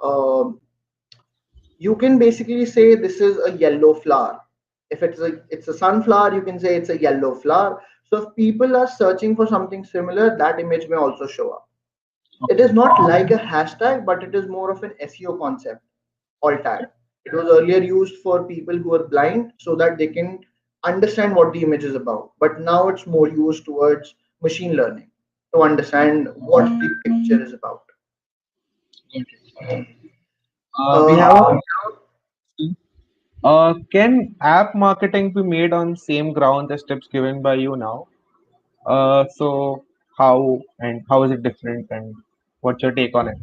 you can basically say this is a yellow flower. If it's a sunflower, you can say it's a yellow flower. So if people are searching for something similar, that image may also show up. It Okay. is not like a hashtag, but it is more of an SEO concept. Alt tag. It was earlier used for people who are blind, so that they can understand what the image is about. But now it's more used towards machine learning to understand what the picture is about. Got it. We have a Uh, question. Can app marketing be made on same ground as tips given by you now? So how is it different and what's your take on it?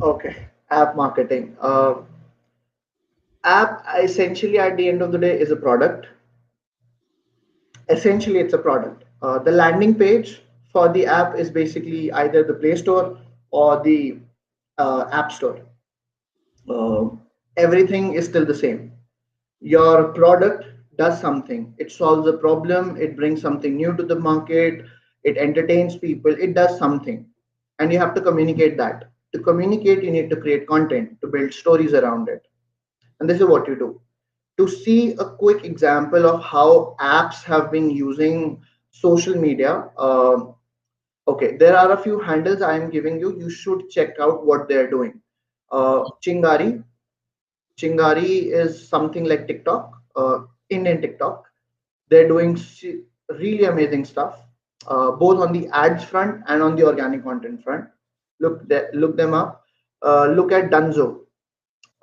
okay, app marketing. App essentially at the end of the day is a product. Essentially, it's a product. The landing page for the app is basically either the Play Store or the App Store. Uh, Everything is still the same. Your product does something. It solves a problem. It brings something new to the market. It entertains people. It does something, and you have to communicate that. To communicate, you need to create content to build stories around it, and this is what you do. To see a quick example of how apps have been using social media, okay, there are a few handles I am giving you. You should check out what they're doing. Chingari. Chingari is something like TikTok, Indian TikTok. They're doing really amazing stuff, both on the ads front and on the organic content front. Look them up. Look at Dunzo.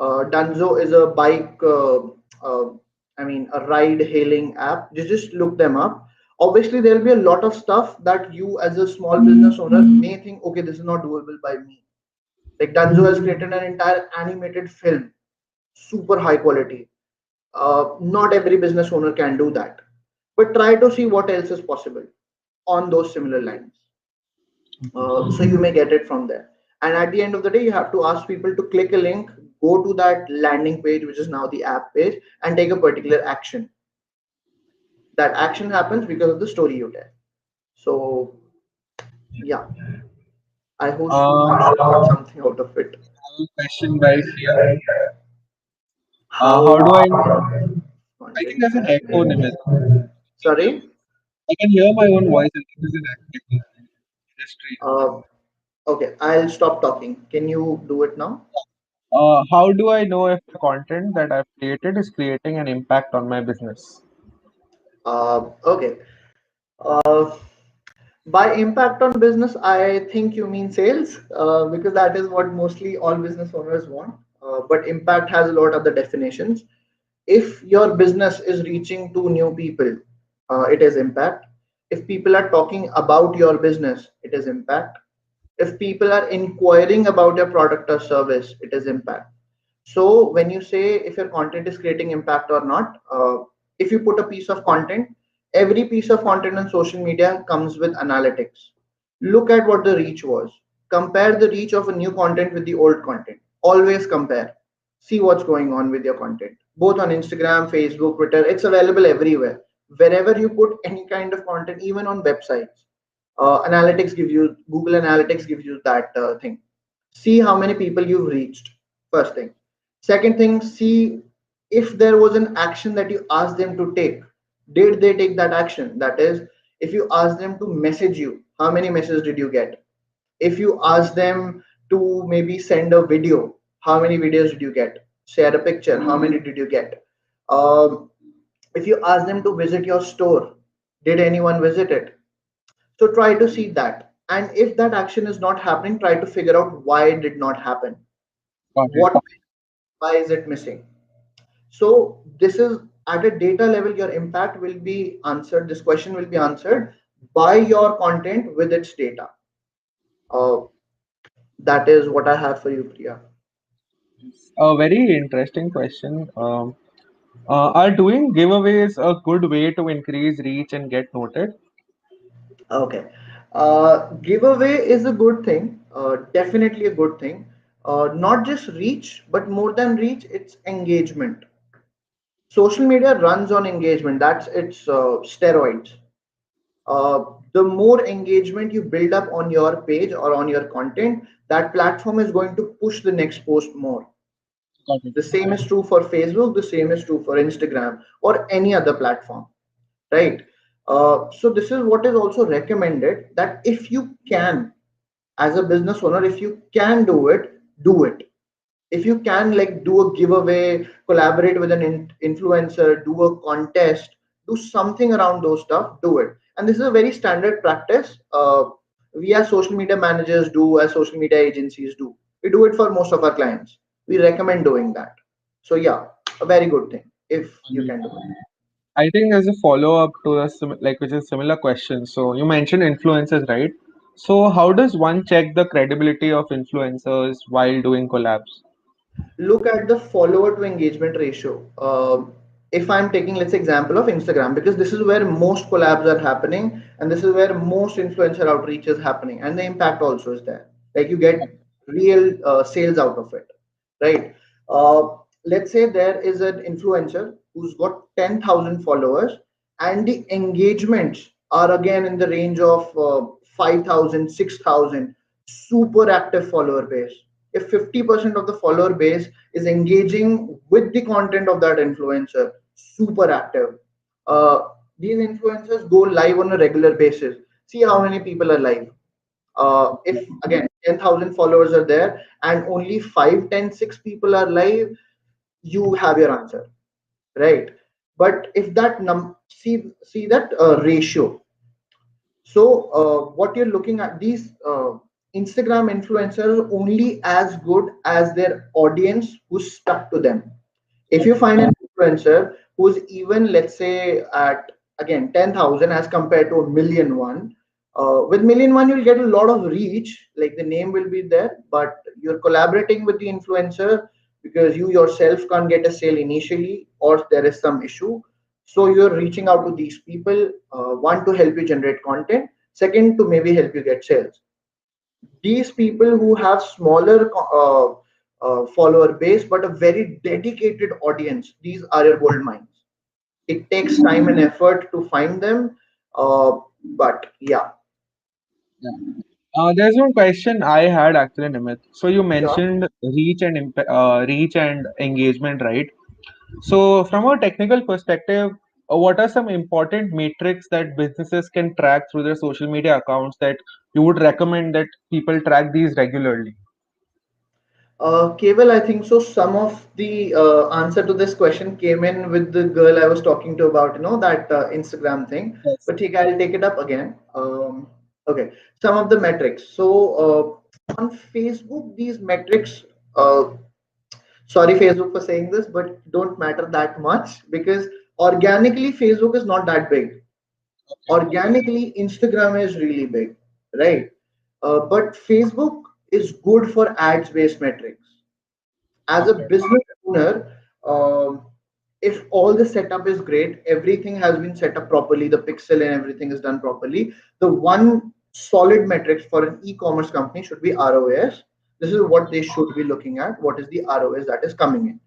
Dunzo is a bike, a ride hailing app. You just look them up. Obviously, there'll be a lot of stuff that you, as a small business owner, may think, okay, this is not doable by me. Like Dunzo has created an entire animated film, super high quality. Not every business owner can do that, but try to see what else is possible on those similar lines. So you may get it from there. And at the end of the day, you have to ask people to click a link, go to that landing page, which is now the app page, and take a particular action. That action happens because of the story you tell. So yeah, I hope you I should have got something out of it. have a question right here. How How do I? I think content there's an has echo, Nimit. been. Sorry. I can hear my own voice. I think there's an echo. Just Uh, okay, I'll stop talking. Can you do it now? how do I know if the content that I've created is creating an impact on my business? Okay. Uh, by impact on business, I think you mean sales, because that is what mostly all business owners want. But impact has a lot of the definitions. If your business is reaching to new people, it is impact. If people are talking about your business, it is impact. If people are inquiring about your product or service, it is impact. So when you say if your content is creating impact or not, if you put a piece of content, every piece of content on social media comes with analytics. Look at what the reach was. Compare the reach of a new content with the old content. Always compare. See what's going on with your content. Both on Instagram, Facebook, Twitter, it's available everywhere. Wherever you put any kind of content, even on websites, analytics gives you, Google Analytics gives you that thing. See how many people you've reached. First thing. Second thing, see if there was an action that you asked them to take. Did they take that action? That is, if you ask them to message you, how many messages did you get? If you ask them to maybe send a video, how many videos did you get? Share a picture, how many did you get? um, if you ask them to visit your store, did anyone visit it? So try to see that, and if that action is not happening, try to figure out why it did not happen. Got it. What, why is it missing? So this is, at a data level, your impact will be answered, this question will be answered by your content with its data. uh, that is what I have for you, Priya. A very interesting question. Are doing giveaways a good way to increase reach and get noted? Okay. Giveaway is a good thing, definitely a good thing. Not just reach, but more than reach, it's engagement. Social media runs on engagement, that's its steroids. The more engagement you build up on your page or on your content, that platform is going to push the next post more. Got it. The same is true for Facebook, the same is true for Instagram or any other platform, right? So this is what is also recommended, that if you can, as a business owner, if you can do it, do it. If you can, like, do a giveaway, collaborate with an influencer, do a contest, do something around those stuff, do it. And this is a very standard practice, we as social media managers do, as social media agencies do. We do it for most of our clients. We recommend doing that. So yeah, a very good thing if you can do it. I think there's a follow-up to the like which is similar question. So you mentioned influencers, right? So how does one check the credibility of influencers while doing collabs? Look at the follower to engagement ratio. If I'm taking, let's say, example of Instagram, because this is where most collabs are happening, and this is where most influencer outreach is happening, and the impact also is there. Like you get real sales out of it, right? Let's say there is an influencer who's got 10,000 followers, and the engagements are again in the range of 5,000, super active follower base. If 50% of the follower base is engaging with the content of that influencer, super active, uh, these influencers go live on a regular basis. See how many people are live. If again 10,000 followers are there and only 5, 10, 6 people are live, you have your answer, right? But if that see that ratio. So what you're looking at, these Instagram influencers are only as good as their audience who's stuck to them. If you find an influencer who's even, let's say, at again 10,000 as compared to a million one, with million one you'll get a lot of reach, like the name will be there, but you're collaborating with the influencer because you yourself can't get a sale initially or there is some issue. So you're reaching out to these people, one to help you generate content, second to maybe help you get sales. These people who have smaller follower base but a very dedicated audience, these are your gold mines. It takes time and effort to find them, but yeah. Yeah. There's one question I had actually, Nimit. So you Sure. mentioned reach and engagement, right? So from a technical perspective, what are some important metrics that businesses can track through their social media accounts that you would recommend that people track these regularly? Cable, I think so. Some of the answer to this question came in with the girl I was talking to about, that Instagram thing. Yes. But I'll take it up again. Okay, some of the metrics. So on Facebook, these metrics. Sorry, Facebook, for saying this, but don't matter that much because organically Facebook is not that big. Organically, Instagram is really big, right? But Facebook is good for ads-based metrics. As a Okay. business owner, if all the setup is great, everything has been set up properly, the pixel and everything is done properly, the one solid metrics for an e-commerce company should be ROAS. This is what they should be looking at. What is the ROAS that is coming in?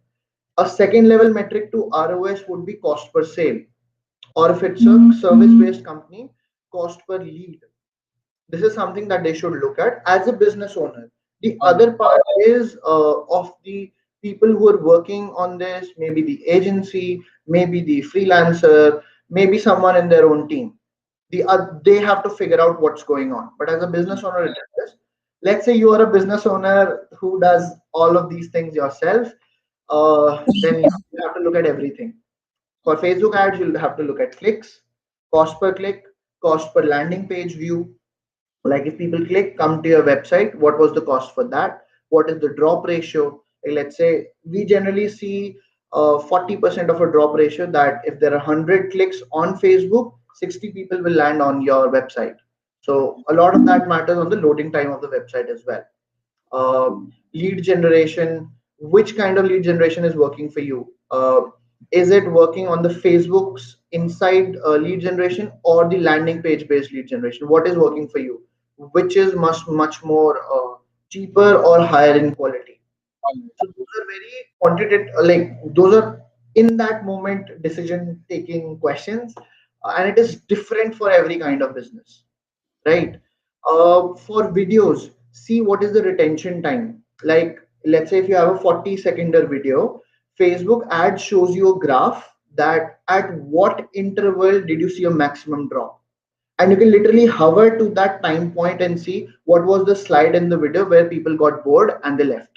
A second level metric to ROS would be cost per sale, or if it's a service based company, cost per lead. This is something that they should look at as a business owner. The other part is of the people who are working on this, maybe the agency, maybe the freelancer, maybe someone in their own team. They have to figure out what's going on. But as a business owner, it is. Let's say you are a business owner who does all of these things yourself, then you have to look at everything. For Facebook ads, you'll have to look at clicks, cost per click, cost per landing page view, like if people click come to your website, what was the cost for that, what is the drop ratio. Let's say we generally see 40% of a drop ratio, that if there are 100 clicks on Facebook, 60 people will land on your website. So a lot of that matters on the loading time of the website as well. Lead generation, which kind of lead generation is working for you? Is it working on the Facebook's inside lead generation or the landing page based lead generation? What is working for you? Which is much more cheaper or higher in quality? So those are very quantitative, like those are in that moment decision taking questions, and it is different for every kind of business, right? For videos, see what is the retention time. Like, let's say if you have a 40-second video, Facebook ad shows you a graph that at what interval did you see a maximum drop. And you can literally hover to that time point and see what was the slide in the video where people got bored and they left.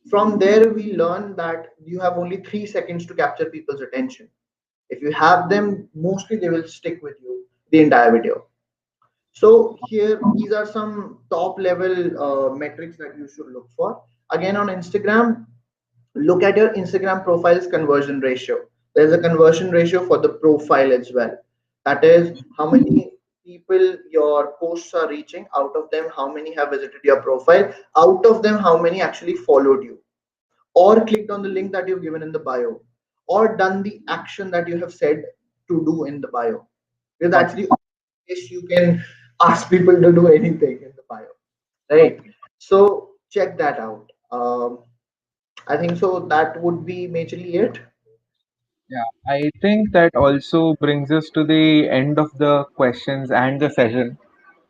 From there, we learn that you have only 3 seconds to capture people's attention. If you have them, mostly they will stick with you the entire video. So here, these are some top level metrics that you should look for. Again, on Instagram, look at your Instagram profile's conversion ratio. There's a conversion ratio for the profile as well. That is how many people your posts are reaching. Out of them, how many have visited your profile. Out of them, how many actually followed you or clicked on the link that you've given in the bio or done the action that you have said to do in the bio. Because that's Okay. the only place you can ask people to do anything in the bio, right? Okay. So check that out. I think so. That would be majorly it. Yeah, I think that also brings us to the end of the questions and the session. Okay.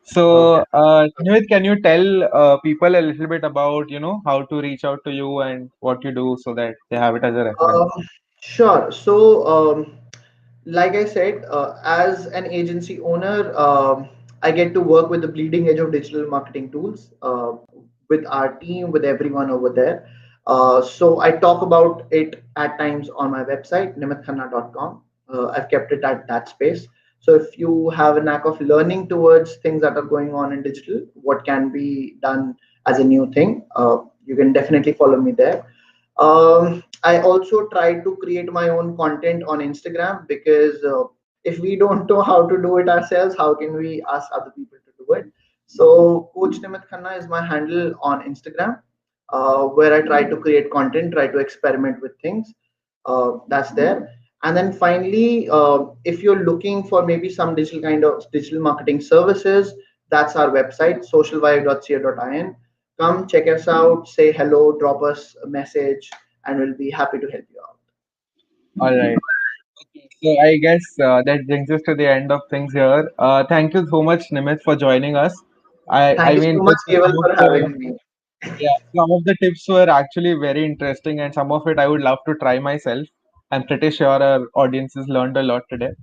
So, Nimit, can you tell people a little bit about, how to reach out to you and what you do so that they have it as a reference? Um, sure. So, like I said, as an agency owner, I get to work with the bleeding edge of digital marketing tools with our team, with everyone over there. So I talk about it at times on my website, nimitkhanna.com. I've kept it at that space. So if you have a knack of learning towards things that are going on in digital, what can be done as a new thing, you can definitely follow me there. I also try to create my own content on Instagram because if we don't know how to do it ourselves, how can we ask other people to do it? So, Coach Nimit Khanna is my handle on Instagram, where I try to create content, try to experiment with things. That's there. And then finally, if you're looking for maybe some digital kind of digital marketing services, that's our website, socialvive.co.in. Come check us out, say hello, drop us a message, and we'll be happy to help you out. All right. So I guess that brings us to the end of things here. Thank you so much, Nimit, for joining us. I Thank you mean, so much, Keval, for having me. some of the tips were actually very interesting, and some of it I would love to try myself. I'm pretty sure our audiences learned a lot today. It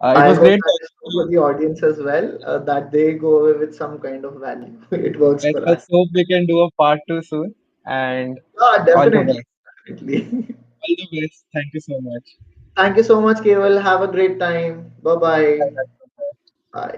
I was hope great that talking is to true you. for the audience as well, that they go away with some kind of value. It works for Let's us. hope we can do a part two soon. And Yeah, all the definitely. best. Definitely. All the best. Thank you so much. Thank you so much, Keval. Have a great time. Bye bye. Bye.